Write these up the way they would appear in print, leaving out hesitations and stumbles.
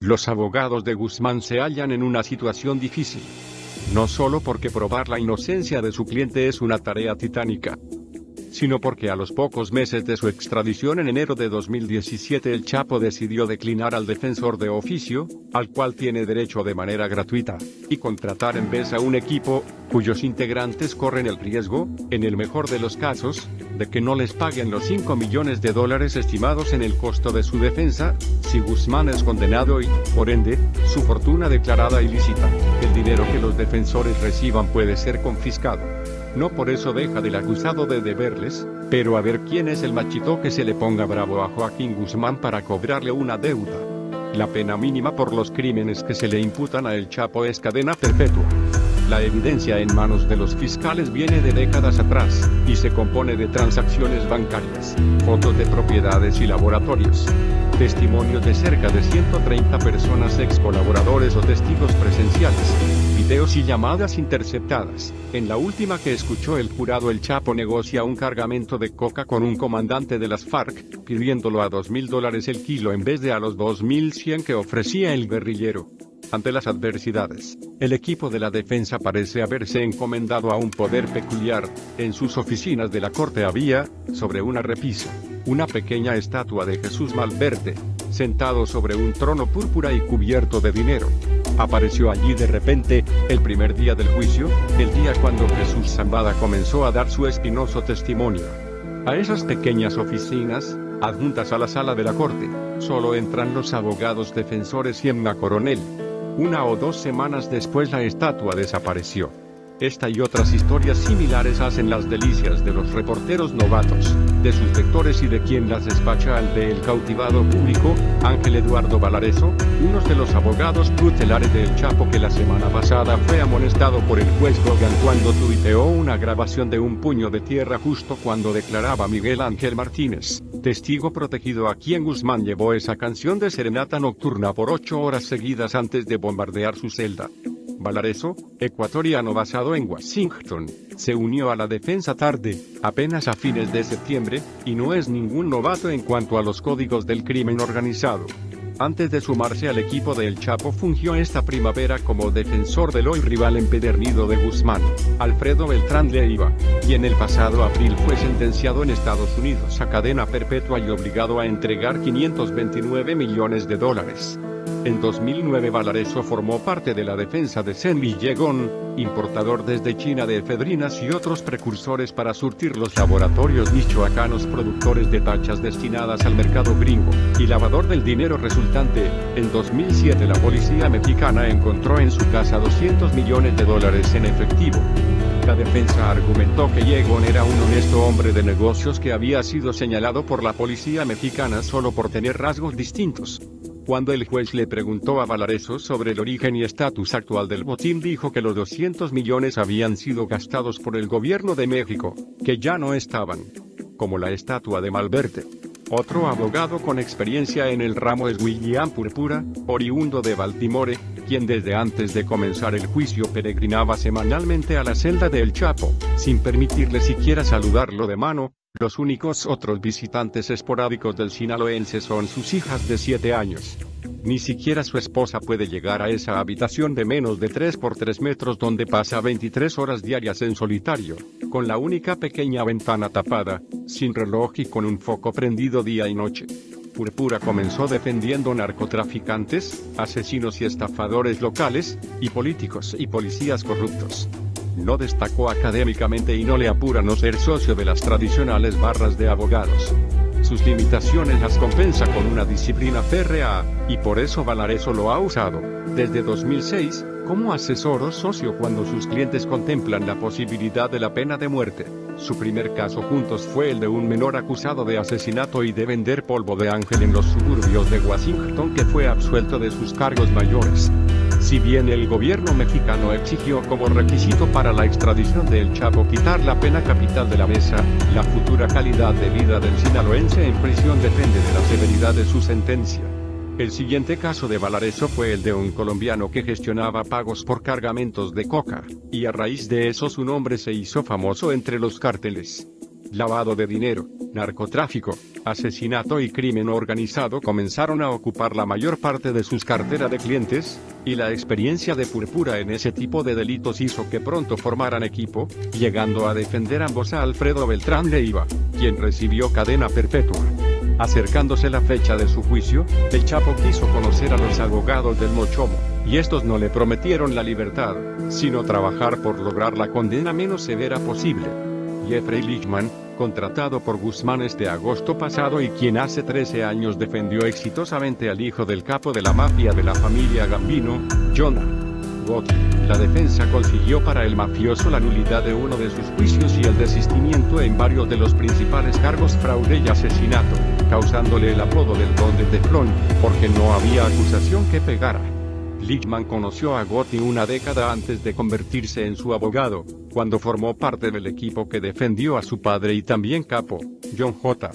Los abogados de Guzmán se hallan en una situación difícil. No solo porque probar la inocencia de su cliente es una tarea titánica, sino porque a los pocos meses de su extradición en enero de 2017 el Chapo decidió declinar al defensor de oficio, al cual tiene derecho de manera gratuita, y contratar en vez a un equipo, cuyos integrantes corren el riesgo, en el mejor de los casos, de que no les paguen los $5 millones estimados en el costo de su defensa, si Guzmán es condenado y, por ende, su fortuna declarada ilícita. El dinero que los defensores reciban puede ser confiscado. No por eso deja del acusado de deberles, pero a ver quién es el machito que se le ponga bravo a Joaquín Guzmán para cobrarle una deuda. La pena mínima por los crímenes que se le imputan a El Chapo es cadena perpetua. La evidencia en manos de los fiscales viene de décadas atrás, y se compone de transacciones bancarias, fotos de propiedades y laboratorios, testimonios de cerca de 130 personas, ex colaboradores o testigos presenciales, videos y llamadas interceptadas. En la última que escuchó el jurado, El Chapo negocia un cargamento de coca con un comandante de las FARC, pidiéndolo a $2.000 el kilo en vez de a los 2.100 que ofrecía el guerrillero. Ante las adversidades, el equipo de la defensa parece haberse encomendado a un poder peculiar. En sus oficinas de la corte había, sobre una repisa, una pequeña estatua de Jesús Malverde, sentado sobre un trono púrpura y cubierto de dinero. Apareció allí de repente, el primer día del juicio, el día cuando Jesús Zambada comenzó a dar su espinoso testimonio. A esas pequeñas oficinas, adjuntas a la sala de la corte, solo entran los abogados defensores y Emma Coronel. 1 o 2 semanas después la estatua desapareció. Esta y otras historias similares hacen las delicias de los reporteros novatos, de sus lectores y de quien las despacha ante el cautivado público. Ángel Eduardo Valareso, uno de los abogados tutelares de El Chapo, que la semana pasada fue amonestado por el juez Logan cuando tuiteó una grabación de un puño de tierra justo cuando declaraba Miguel Ángel Martínez, testigo protegido a quien Guzmán llevó esa canción de serenata nocturna por 8 horas seguidas antes de bombardear su celda. Valareso, ecuatoriano basado en Washington, se unió a la defensa tarde, apenas a fines de septiembre, y no es ningún novato en cuanto a los códigos del crimen organizado. Antes de sumarse al equipo de El Chapo fungió esta primavera como defensor del hoy rival empedernido de Guzmán, Alfredo Beltrán Leiva, y en el pasado abril fue sentenciado en Estados Unidos a cadena perpetua y obligado a entregar $529 millones. En 2009 Valareso formó parte de la defensa de Zen Villegon, importador desde China de efedrinas y otros precursores para surtir los laboratorios michoacanos productores de tachas destinadas al mercado gringo, y lavador del dinero resultante. En 2007 la policía mexicana encontró en su casa $200 millones en efectivo. La defensa argumentó que Yegon era un honesto hombre de negocios que había sido señalado por la policía mexicana solo por tener rasgos distintos. Cuando el juez le preguntó a Valareso sobre el origen y estatus actual del botín, dijo que los $200 millones habían sido gastados por el gobierno de México, que ya no estaban. Como la estatua de Malverde. Otro abogado con experiencia en el ramo es William Purpura, oriundo de Baltimore, quien desde antes de comenzar el juicio peregrinaba semanalmente a la celda de El Chapo, sin permitirle siquiera saludarlo de mano. Los únicos otros visitantes esporádicos del sinaloense son sus hijas de 7 años. Ni siquiera su esposa puede llegar a esa habitación de menos de 3 por 3 metros donde pasa 23 horas diarias en solitario, con la única pequeña ventana tapada, sin reloj y con un foco prendido día y noche. Purpura comenzó defendiendo narcotraficantes, asesinos y estafadores locales, y políticos y policías corruptos. No destacó académicamente y no le apura no ser socio de las tradicionales barras de abogados. Sus limitaciones las compensa con una disciplina férrea, y por eso Valareso lo ha usado, desde 2006, como asesor o socio cuando sus clientes contemplan la posibilidad de la pena de muerte. Su primer caso juntos fue el de un menor acusado de asesinato y de vender polvo de ángel en los suburbios de Washington, que fue absuelto de sus cargos mayores. Si bien el gobierno mexicano exigió como requisito para la extradición de El Chapo quitar la pena capital de la mesa, la futura calidad de vida del sinaloense en prisión depende de la severidad de su sentencia. El siguiente caso de Valareso fue el de un colombiano que gestionaba pagos por cargamentos de coca, y a raíz de eso su nombre se hizo famoso entre los cárteles. Lavado de dinero, narcotráfico, asesinato y crimen organizado comenzaron a ocupar la mayor parte de sus carteras de clientes, y la experiencia de Púrpura en ese tipo de delitos hizo que pronto formaran equipo, llegando a defender ambos a Alfredo Beltrán Leiva, quien recibió cadena perpetua. Acercándose la fecha de su juicio, el Chapo quiso conocer a los abogados del Mochomo, y estos no le prometieron la libertad, sino trabajar por lograr la condena menos severa posible. Jeffrey Lichtman, contratado por Guzmán este agosto pasado y quien hace 13 años defendió exitosamente al hijo del capo de la mafia de la familia Gambino, Jonah Gotti, la defensa consiguió para el mafioso la nulidad de uno de sus juicios y el desistimiento en varios de los principales cargos, fraude y asesinato, causándole el apodo del Don de Teflón, porque no había acusación que pegara. Lichtman conoció a Gotti una década antes de convertirse en su abogado, cuando formó parte del equipo que defendió a su padre y también capo, John J.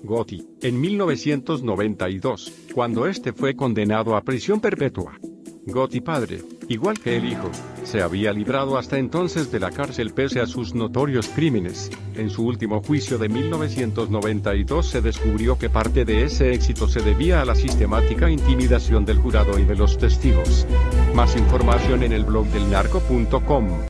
Gotti, en 1992, cuando este fue condenado a prisión perpetua. Gotti padre, igual que el hijo, se había librado hasta entonces de la cárcel pese a sus notorios crímenes. En su último juicio de 1992 se descubrió que parte de ese éxito se debía a la sistemática intimidación del jurado y de los testigos. Más información en el blog del narco.com.